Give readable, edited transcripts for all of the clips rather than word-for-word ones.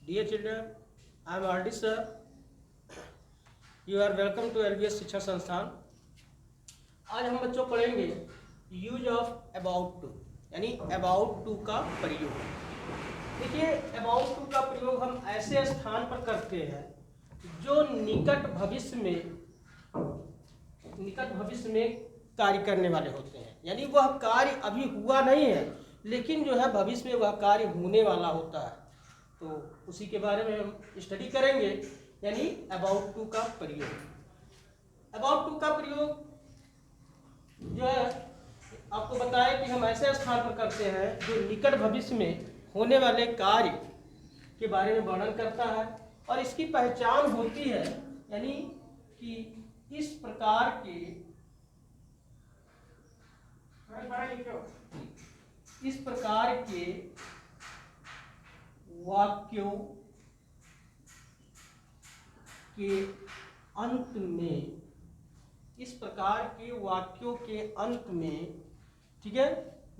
Dear children, I am RD sir. You are welcome to LBS शिक्षा संस्थान। आज हम बच्चों पढ़ेंगे यूज ऑफ अबाउट टू, यानी अबाउट टू का प्रयोग। देखिए, अबाउट टू का प्रयोग हम ऐसे स्थान पर करते हैं जो निकट भविष्य में कार्य करने वाले होते हैं, यानी वह कार्य अभी हुआ नहीं है लेकिन जो है भविष्य में वह कार्य होने वाला होता है। तो उसी के बारे में हम स्टडी करेंगे, यानी अबाउट टू का प्रयोग। अबाउट टू का प्रयोग जो है आपको बताया कि हम ऐसे स्थान पर करते हैं जो निकट भविष्य में होने वाले कार्य के बारे में वर्णन करता है और इसकी पहचान होती है, यानी कि इस प्रकार के वाक्यों के अंत में, इस प्रकार के वाक्यों के अंत में, ठीक है,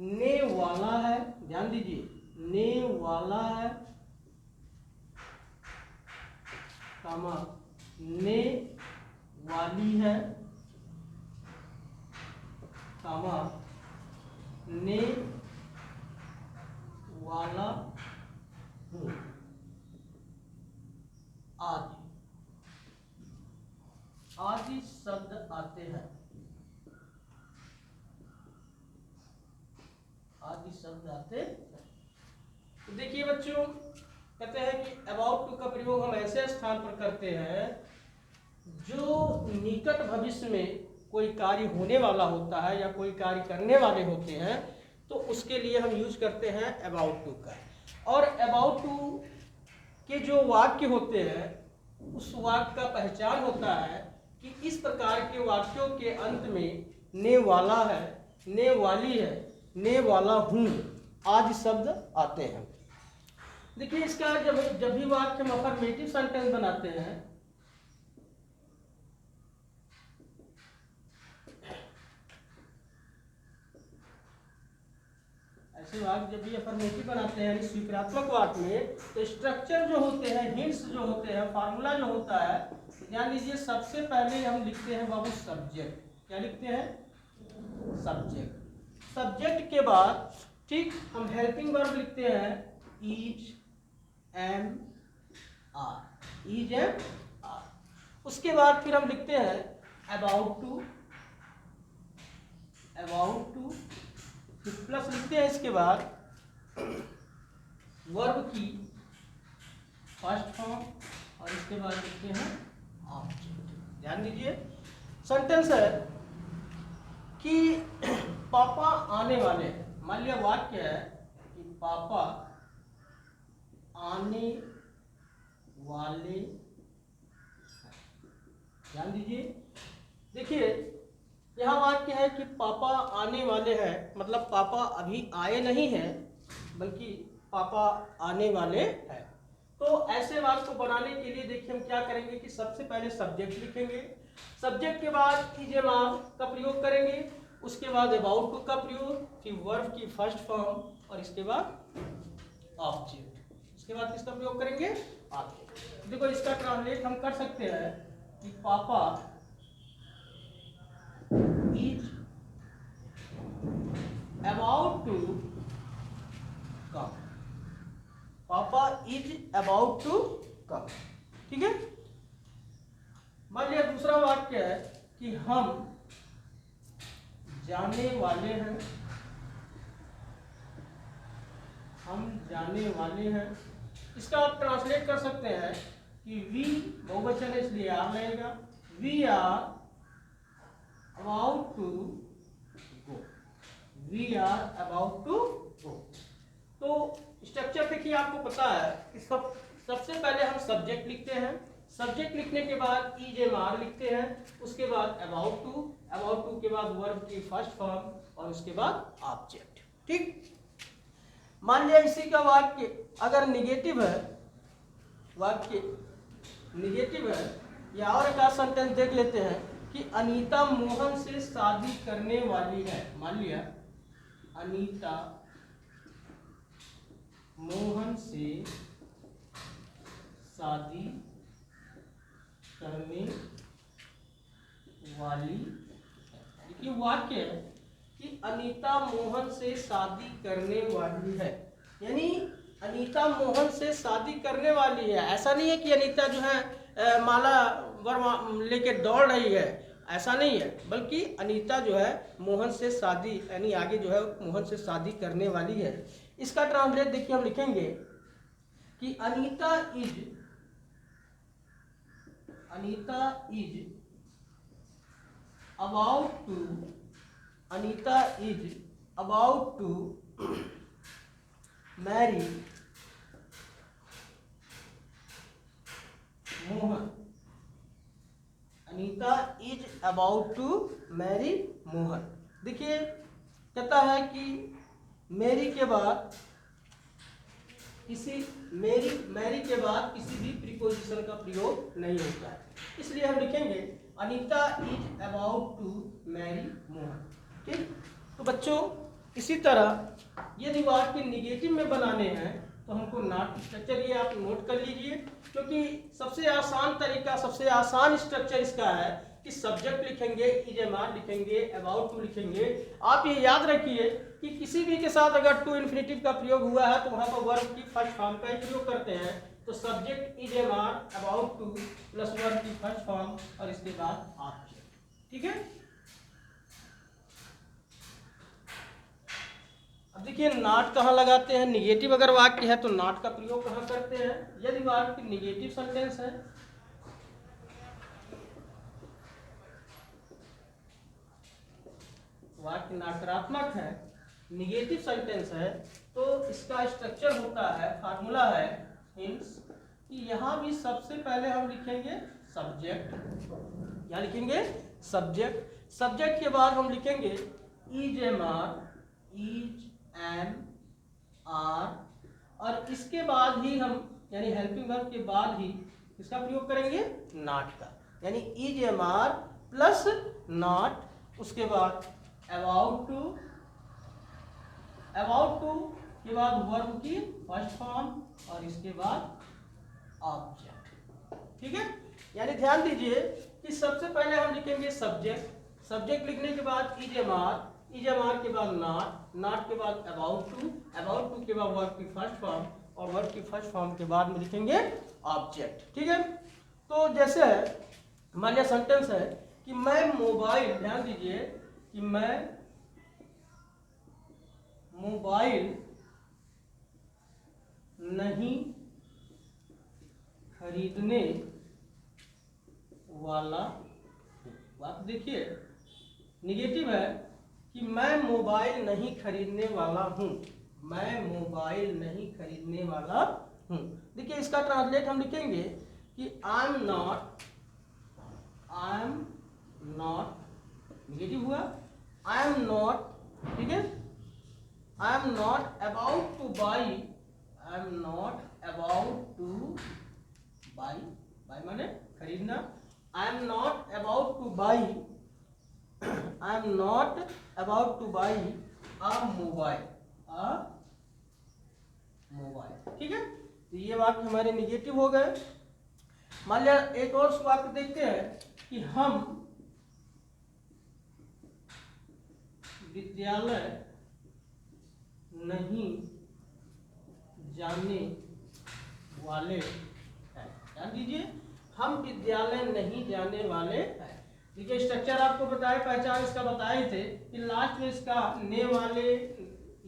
ने वाला है, ध्यान दीजिए, ने वाला है, कामा ने वाली है, कामा ने वाला हूँ आदि शब्द आते हैं, आदि शब्द आते हैं। तो देखिए बच्चों, कहते हैं कि अबाउट टू का प्रयोग हम ऐसे स्थान पर करते हैं जो निकट भविष्य में कोई कार्य होने वाला होता है या कोई कार्य करने वाले होते हैं, तो उसके लिए हम यूज करते हैं अबाउट टू का। और अबाउट टू के जो वाक्य होते हैं उस वाक्य का पहचान होता है कि इस प्रकार के वाक्यों के अंत में ने वाला है, ने वाली है, ने वाला हूँ आदि शब्द आते हैं। देखिए, इसका जब भी वाक्य हम अफर्मेटिव सेंटेंस बनाते हैं, ऐसे वाक्य जब भी अफर्मेटिव बनाते हैं यानी स्वीकारात्मक वाक्य में, तो स्ट्रक्चर जो होते हैं, हिंट्स जो होते हैं, फार्मूला जो होता है, ध्यान दीजिए, सबसे पहले हम लिखते हैं बाबू सब्जेक्ट। क्या लिखते हैं? सब्जेक्ट। सब्जेक्ट के बाद ठीक हम हेल्पिंग वर्ब लिखते हैं is, am, are, is, am, are. उसके बाद फिर हम लिखते हैं about to, about to, plus लिखते हैं इसके बाद वर्ब की फर्स्ट फॉर्म और इसके बाद लिखते हैं ऑब्जेक्ट। ध्यान दीजिए, सेंटेंस है कि पापा आने वाले हैं। मान लिया वाक्य है कि पापा आने वाले हैं। ध्यान दीजिए, देखिए यहाँ वाक्य है कि पापा आने वाले हैं, मतलब पापा अभी आए नहीं हैं बल्कि पापा आने वाले हैं। तो ऐसे वाक्य को बनाने के लिए देखिए हम क्या करेंगे कि सबसे पहले सब्जेक्ट लिखेंगे, सब्जेक्ट के बाद इज, एम, आर का प्रयोग करेंगे, उसके बाद अबाउट टू का प्रयोग, फिर वर्ब की फर्स्ट फॉर्म और इसके बाद ऑब्जेक्ट। इसके बाद किसका प्रयोग करेंगे? ऑब्जेक्ट। देखो, इसका ट्रांसलेट हम कर सकते हैं कि पापा is about to come, पापा is about to come। ठीक है। मान लिया दूसरा वाक्य है कि हम जाने वाले हैं, हम जाने वाले हैं। इसका आप ट्रांसलेट कर सकते हैं कि वी बहुवचन है इसलिए आर लगेगा, we are about to go, we are about to go। तो स्ट्रक्चर देखिए, आपको पता है कि सबसे पहले हम सब्जेक्ट लिखते हैं, सब्जेक्ट लिखने के बाद इज, एम, आर लिखते हैं, उसके बाद अबाउट टू, अबाउट टू के बाद वर्ब की फर्स्ट फॉर्म और उसके बाद ऑब्जेक्ट। ठीक। मान लिया इसी का वाक्य अगर निगेटिव है, वाक्य निगेटिव है, या और एक सेंटेंस देख लेते हैं कि अनीता मोहन से शादी करने वाली है। मान लिया अनीता मोहन से अनीता मोहन से शादी करने वाली है, यानी अनीता मोहन से शादी करने वाली है। ऐसा नहीं है कि अनीता जो है माला वर लेके दौड़ रही है, ऐसा नहीं है, बल्कि अनीता जो है मोहन से शादी, यानी आगे जो है मोहन से शादी करने वाली है। इसका ट्रांसलेट देखिए, हम लिखेंगे कि Anita is about to marry Mohan. Anita is about to marry Mohan. देखिए कहता है कि मैरी के बाद किसी भी प्रीपोजिशन का प्रयोग नहीं होता है, इसलिए हम लिखेंगे Anita is about to marry Mohan. ठीक, तो बच्चों इसी तरह यदि वाक्य निगेटिव में बनाने हैं तो हमको नॉट स्ट्रक्चर, ये आप नोट कर लीजिए, क्योंकि सबसे आसान तरीका, सबसे आसान स्ट्रक्चर इसका है कि सब्जेक्ट लिखेंगे, इजेमार लिखेंगे, अबाउट टू लिखेंगे। आप ये याद रखिए कि किसी भी के साथ अगर टू इन्फिनेटिव का प्रयोग हुआ है तो वहाँ पर वर्ब की फर्स्ट फॉर्म का ही प्रयोग करते हैं। तो subject is am are about to plus verb की फर्स्ट फॉर्म और इसके बाद ऑब्जेक्ट। ठीक है, अब देखिए नॉट कहाँ लगाते हैं। निगेटिव अगर वाक्य है तो नॉट का प्रयोग कहाँ करते हैं। यदि वाक्य निगेटिव सेंटेंस है, वाक्य नकारात्मक है, निगेटिव सेंटेंस है, तो इसका स्ट्रक्चर होता है, फार्मूला है हिंस, कि यहाँ भी सबसे पहले हम लिखेंगे सब्जेक्ट। क्या लिखेंगे? सब्जेक्ट। सब्जेक्ट के बाद हम लिखेंगे is am are, is am are, और इसके बाद ही हम, यानी हेल्पिंग वर्ब के बाद ही इसका प्रयोग करेंगे नॉट का, यानी is am are plus not. उसके बाद अबाउट टू के बाद वर्ब की फर्स्ट फॉर्म और इसके बाद ऑब्जेक्ट। ठीक है, यानी ध्यान दीजिए कि सबसे पहले हम लिखेंगे सब्जेक्ट। सब्जेक्ट लिखने के बाद इज एम आर के बाद नॉट के बाद अबाउट टू के बाद वर्ब की फर्स्ट फॉर्म और वर्ब की फर्स्ट फॉर्म के बाद में लिखेंगे ऑब्जेक्ट। ठीक है, तो जैसे मान लिया सेंटेंस है कि मैं मोबाइल, ध्यान दीजिए कि मैं मोबाइल नहीं खरीदने वाला। बात देखिए निगेटिव है कि मैं मोबाइल नहीं खरीदने वाला हूं, मैं मोबाइल नहीं खरीदने वाला हूं। देखिए इसका ट्रांसलेट हम लिखेंगे कि आई एम नॉट, निगेटिव हुआ, आई एम नॉट, ठीक है, I am not about to by, I am not about to by, by माने खरीदना, I am not about to by, I am not about to by a mobile, ठीक है। तो ये वाक्य हमारे निगेटिव हो गए। मान लिया एक और वाक्य देखते हैं कि हम विद्यालय नहीं जाने वाले हैं। ध्यान दीजिए, हम विद्यालय नहीं जाने वाले हैं। देखिए स्ट्रक्चर आपको बताए, पहचान इसका बताए थे कि लास्ट में इसका ने वाले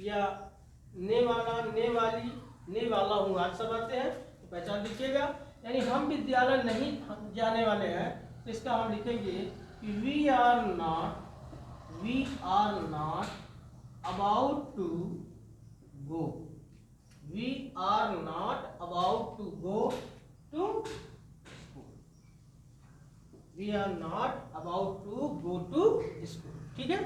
या ने वाला, ने वाली, ने वाला हूँ आज सब आते हैं, तो पहचान लिखिएगा। यानी हम विद्यालय नहीं जाने वाले हैं, तो इसका हम लिखेंगे कि we are not about to go, we are not about to go to school, we are not about to go to school. ठीक है,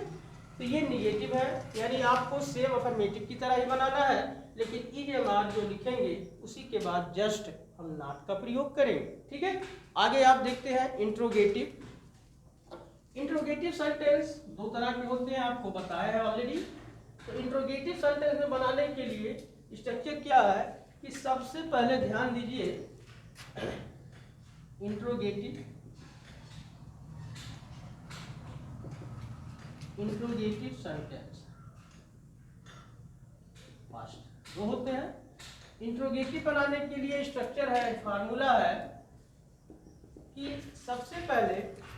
तो ये निगेटिव है, यानी आपको सेम अफर्मेटिव की तरह ही बनाना है, लेकिन इज एम आर जो लिखेंगे उसी के बाद जस्ट हम नॉट का प्रयोग करेंगे। ठीक है, आगे आप देखते हैं इंट्रोगेटिव। इंट्रोगेटिव सेंटेंस दो तरह के होते हैं, आपको बताया है ऑलरेडी। तो इंट्रोगेटिव सेंटेंस में बनाने के लिए स्ट्रक्चर क्या है कि सबसे पहले ध्यान दीजिए, इंट्रोगेटिव सेंटेंस, फास्ट, दो होते हैं। इंट्रोगेटिव बनाने के लिए स्ट्रक्चर है, फार्मूला है कि सबसे पहले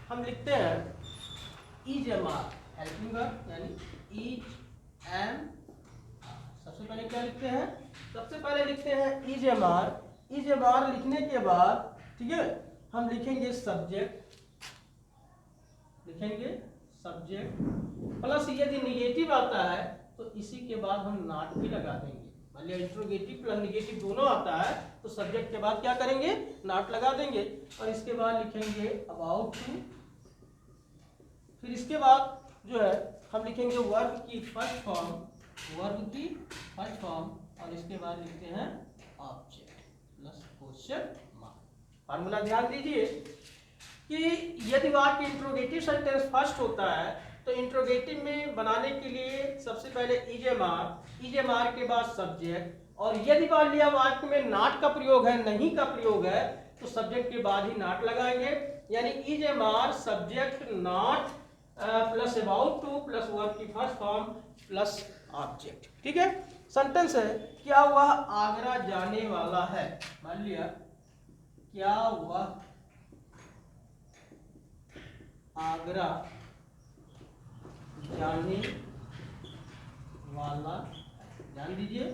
हम लिखते हैं is am are, helping verb यानी इज एम। सबसे पहले क्या लिखते हैं? सबसे पहले लिखते हैं is am are. Is am are लिखने के बाद ठीक है हम लिखेंगे सब्जेक्ट, लिखेंगे सब्जेक्ट प्लस यदि निगेटिव आता है तो इसी के बाद हम नॉट भी लगा देंगे। मान लिया इंट्रोगेटिव प्लस निगेटिव दोनों आता है तो सब्जेक्ट के बाद क्या करेंगे? नॉट लगा देंगे। और इसके बाद लिखेंगे अबाउट टू। फिर इसके बाद जो है हम लिखेंगे वर्ब की फर्स्ट फॉर्म, वर्ब की फर्स्ट फॉर्म, और इसके बाद लिखते हैं object plus question mark. Formula ध्यान दीजिए कि यदि वाक्य इंट्रोगेटिव सेंटेंस फर्स्ट होता है तो इंट्रोगेटिव में बनाने के लिए सबसे पहले इज एम आर के बाद सब्जेक्ट, और यदि मान लिया वाक्य में नॉट का प्रयोग है, नहीं का प्रयोग है, तो सब्जेक्ट के बाद ही नॉट लगाएंगे। यानी is am are subject not plus about to plus verb की फर्स्ट फॉर्म प्लस ऑब्जेक्ट। ठीक है, सेंटेंस है क्या वह आगरा जाने वाला है। मान लिया क्या वह आगरा जाने वाला, ध्यान दीजिए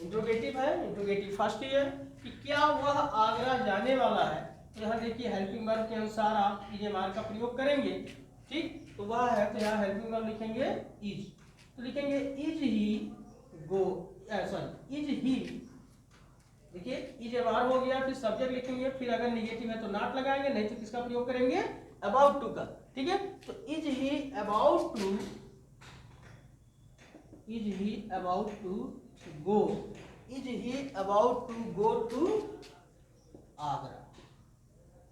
इंट्रोगेटिव है, इंट्रोगेटिव फर्स्ट ही है कि क्या वह आगरा जाने वाला है। तो यहाँ देखिए हेल्पिंग वर्ब के अनुसार आप इज एम आर का प्रयोग करेंगे। ठीक, तो वह है तो यहाँ हेल्पिंग वर्ब लिखेंगे इज, तो लिखेंगे is he go, sorry is he, देखिए इज एम आर हो गया, फिर सब्जेक्ट लिखेंगे, फिर अगर निगेटिव है तो नॉट लगाएंगे, नहीं तो किसका प्रयोग करेंगे? अबाउट टू का। ठीक है, तो is he about to, is he about to go, is he about to go to Agra,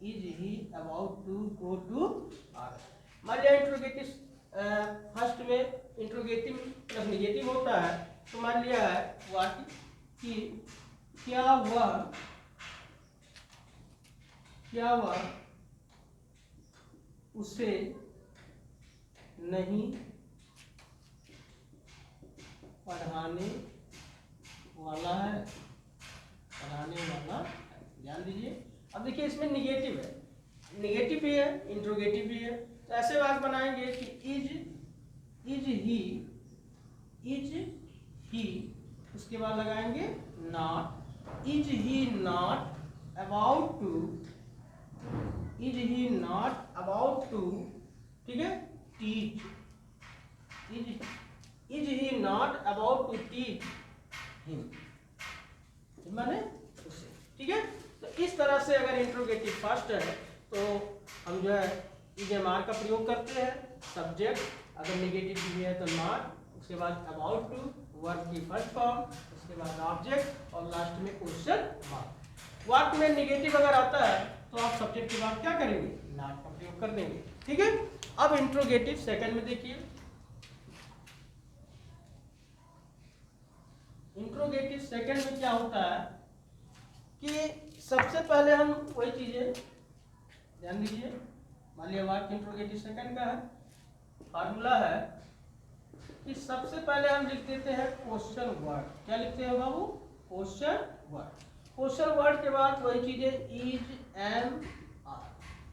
is he about to go to Agra. मान लिया इंट्रोगेटिव फर्स्ट में इंट्रोगेटिव प्लस निगेटिव होता है, तो मान लिया है वाक्य कि क्या वह उसे नहीं पढ़ाने वाला है, पढ़ाने वाला है। ध्यान दीजिए, अब देखिए इसमें निगेटिव है, निगेटिव भी है, इंट्रोगेटिव भी है, तो ऐसे वाक्य बनाएंगे कि इज ही, उसके बाद लगाएंगे not, is he not about to, is he not about to, ठीक है, teach, is he not about to teach him, माने उसे। ठीक है, तो इस तरह से अगर इंट्रोगेटिव फर्स्ट है तो हम जो है इज एम आर का प्रयोग करते हैं, सब्जेक्ट, अगर नेगेटिव भी है तो नॉट, उसके बाद अबाउट टू, वर्ब की फर्स्ट फॉर्म, उसके बाद ऑब्जेक्ट, और लास्ट में क्वेश्चन मार्क। वाक्य में नेगेटिव अगर आता है तो आप सब्जेक्ट के बाद क्या करेंगे? नॉट का प्रयोग कर देंगे। ठीक है, अब इंट्रोगेटिव सेकंड में देखिए, इंट्रोगेटिव सेकंड में क्या होता है कि सबसे पहले हम वही चीजें, ध्यान दीजिए, मान लिया वाक्य इंट्रोगेटिव सेकंड का है, फार्मूला है कि सबसे पहले हम लिख देते हैं क्वेश्चन वर्ड। क्या लिखते हैं बाबू? Question word. क्वेश्चन वर्ड के बाद वही चीजें is am are,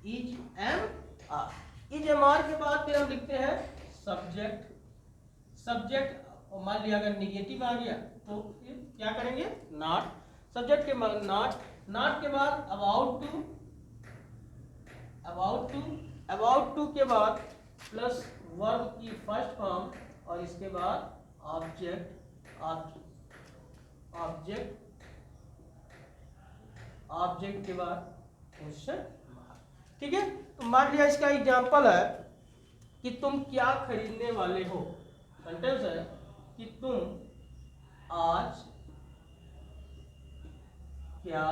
is am are, is am are के बाद फिर हम लिखते हैं सब्जेक्ट, सब्जेक्ट, और मान लिया अगर निगेटिव आ गया तो फिर क्या करेंगे? नॉट, सब्जेक्ट के बाद नॉट, नॉट के बाद about to, about to, about to के बाद प्लस वर्ब की फर्स्ट फॉर्म, और इसके बाद ऑब्जेक्ट, ऑब्जेक्ट, ऑब्जेक्ट के बाद क्वेश्चन मार्क। ठीक है, तो मान लिया इसका एग्जांपल है कि तुम क्या खरीदने वाले हो। सेंटेंस है कि तुम आज क्या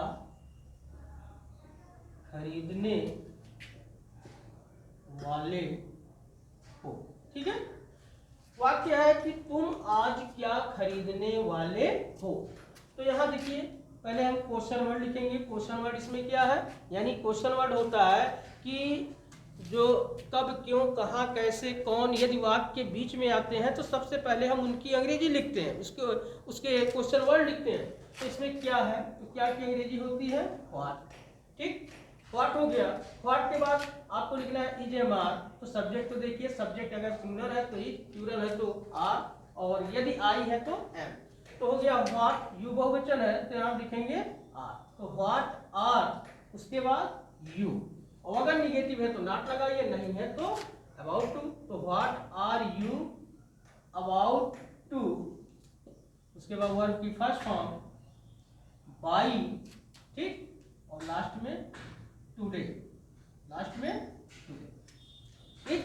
खरीदने वाले हो। ठीक है, वाक्य है कि तुम आज क्या खरीदने वाले हो। तो यहां देखिए पहले हम क्वेश्चन वर्ड लिखेंगे। क्वेश्चन वर्ड इसमें क्या है, यानी क्वेश्चन वर्ड होता है कि जो कब, क्यों, कहाँ, कैसे, कौन यदि वाक्य के बीच में आते हैं तो सबसे पहले हम उनकी अंग्रेजी लिखते हैं, उसके क्वेश्चन वर्ड लिखते हैं। तो इसमें क्या है, तो क्या की अंग्रेजी होती है, व्हाट। ठीक, व्हाट हो गया। व्हाट के बाद आपको लिखना है इज एम आर। तो सब्जेक्ट तो देखिए, सब्जेक्ट अगर सिंगुलर है तो इज, प्लूरल है तो आर, और यदि आई है तो एम। तो हो गया व्हाट। यू बहुवचन है तो आप लिखेंगे आर। तो व्हाट आर, उसके बाद यू, और अगर निगेटिव है तो नॉट लगाइए, नहीं है तो अबाउट टू। तो what are you about to, उसके बाद वर्ब की फर्स्ट फॉर्म बाई, ठीक, और लास्ट में टुडे, लास्ट में टुडे। ठीक,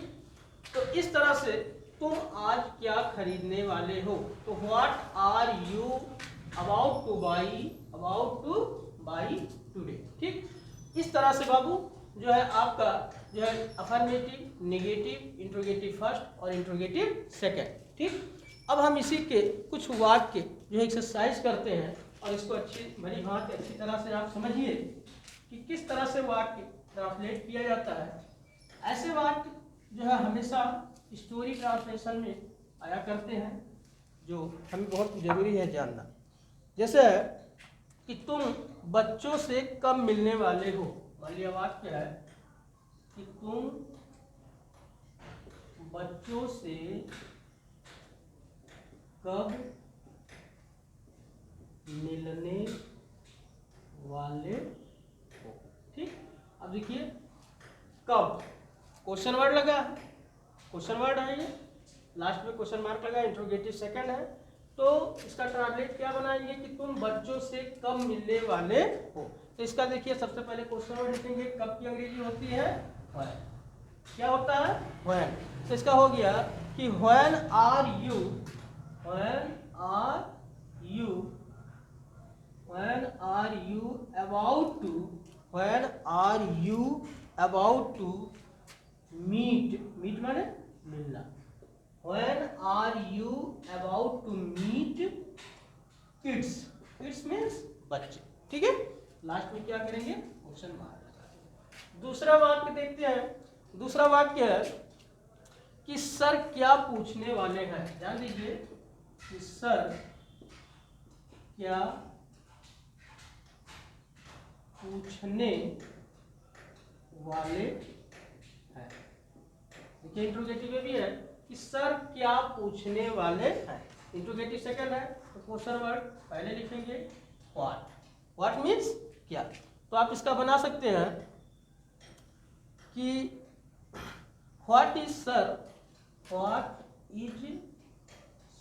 तो इस तरह से तुम आज क्या खरीदने वाले हो, तो what are you about to buy, about to buy today. ठीक, इस तरह से बाबू जो है आपका जो है अफर्मेटिव, नेगेटिव, इंट्रोगेटिव फर्स्ट और इंट्रोगेटिव सेकंड। ठीक, अब हम इसी के कुछ वाक्य जो है एक्सरसाइज करते हैं, और इसको अच्छी भली भांति अच्छी तरह से आप समझिए कि किस तरह से वाक्य ट्रांसलेट किया जाता है। ऐसे वाक्य जो है हमेशा स्टोरी ट्रांसलेशन में आया करते हैं, जो हमें बहुत जरूरी है जानना। जैसे कि तुम बच्चों से कब मिलने वाले हो, मान लिया वाक्य है कि तुम बच्चों से कब मिलने वाले हो। ठीक, अब देखिए कब, क्वेश्चन वर्ड लगा, क्वेश्चन वर्ड है ये, लास्ट में क्वेश्चन मार्क लगा, इंट्रोगेटिव सेकंड है। तो इसका ट्रांसलेट क्या बनाएंगे कि तुम बच्चों से कब मिलने वाले हो। तो इसका देखिए सबसे पहले क्वेश्चन वर्ड लिखेंगे, कब की अंग्रेजी होती है व्हेन। क्या होता है, व्हेन। तो इसका हो गया कि when are you, when are you, when are you about to, when are you about to meet, meet माने मिलना। When are you about to meet kids? Kids means बच्चे। ठीक है, लास्ट में क्या करेंगे, क्वेश्चन मार्क लगा। दूसरा वाक्य देखते हैं। दूसरा वाक्य है कि सर क्या पूछने वाले हैं। ध्यान दीजिए कि सर क्या पूछने वाले हैं। देखिए इंट्रोगेटिव में भी है कि सर क्या पूछने वाले हैं। इंट्रोगेटिव सेकंड है तो क्वेश्चन वर्ड पहले लिखेंगे व्हाट। व्हाट मीन्स क्या। तो आप इसका बना सकते हैं कि what is sir, what is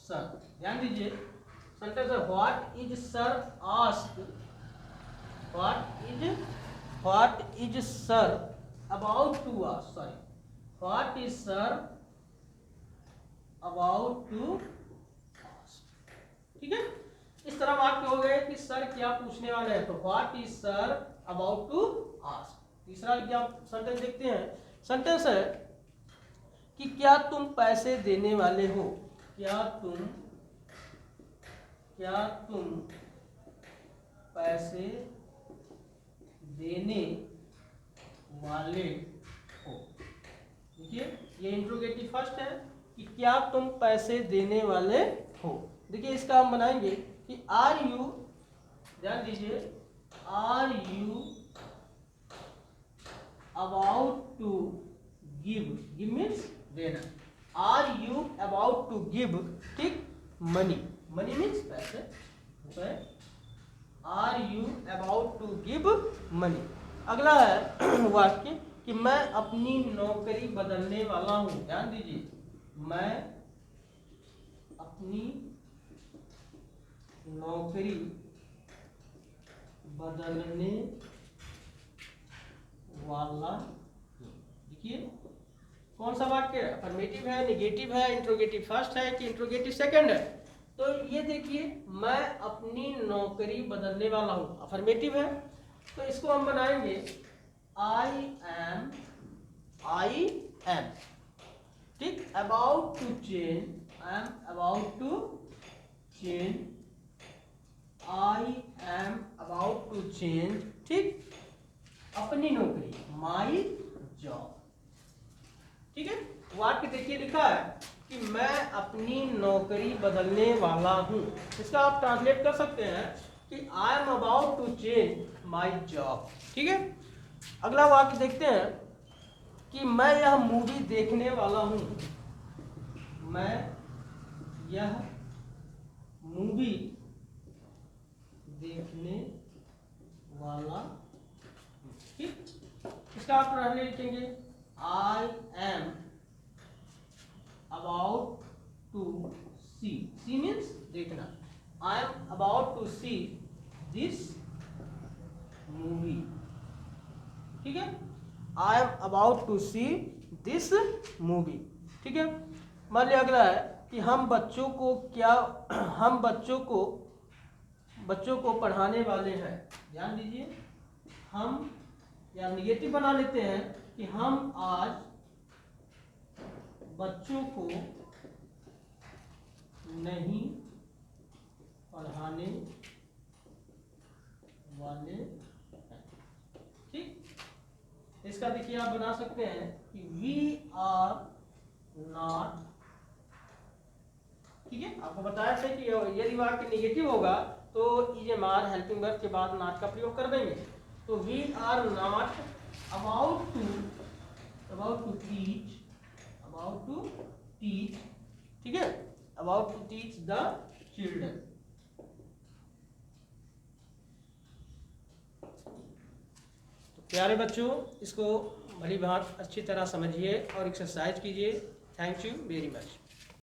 sir. ध्यान दीजिए सेंटेंस है what is sir ask, what is sir about to ask, sorry what is sir about to ask. ठीक है, इस तरह वाक्य हो गए कि सर क्या पूछने वाले हैं, तो what is sir about to ask. तीसरा सेंटेंस देखते हैं। सेंटेंस है कि क्या तुम पैसे देने वाले हो, क्या तुम पैसे देने वाले हो। देखिए ये इंट्रोगेटिव फर्स्ट है कि क्या तुम पैसे देने वाले हो। देखिए इसका हम बनाएंगे कि आर यू, ध्यान दीजिए are you about to give, give means देना, are you about to give, ठीक, मनी, मनी मीन्स पैसे, are you about to give money. अगला है वाक्य कि मैं अपनी नौकरी बदलने वाला हूं। ध्यान दीजिए मैं अपनी नौकरी बदलने वाला हूं। देखिए कौन सा वाक्य है, अफर्मेटिव है, नेगेटिव है, इंट्रोगेटिव फर्स्ट है कि इंट्रोगेटिव सेकंड है। तो ये देखिए मैं अपनी नौकरी बदलने वाला हूं, अफर्मेटिव है। तो इसको हम बनाएंगे आई एम, ठीक, about to change, I am about to change, I am about to change, ठीक, अपनी नौकरी, माई जॉब। लिखा है कि मैं अपनी नौकरी बदलने वाला हूँ। इसका आप ट्रांसलेट कर सकते हैं कि I am about to change my job. ठीक है, अगला वाक्य देखते हैं कि मैं यह मूवी देखने वाला हूँ। मैं यह मूवी देखने वाला हूँ। ठीक, इसका आप ट्रांसलेट लिखेंगे I am about to see. See means देखना। I am about to see this movie. ठीक है, I am about to see this movie. ठीक है, मान लिया अगला है कि हम बच्चों को पढ़ाने वाले हैं। ध्यान दीजिए, हम या निगेटिव बना लेते हैं कि हम आज बच्चों को नहीं पढ़ाने वाले हैं। ठीक, इसका देखिए आप बना सकते हैं कि वी आर नॉट। ठीक है, आपको बताया था कि यदि वाक्य निगेटिव होगा तो is am are helping verb के बाद नॉट का प्रयोग कर देंगे। तो we are not about to teach. ठीक है, about to teach the children. तो प्यारे बच्चों, इसको भली भांति अच्छी तरह समझिए और एक्सरसाइज कीजिए। Thank you very much.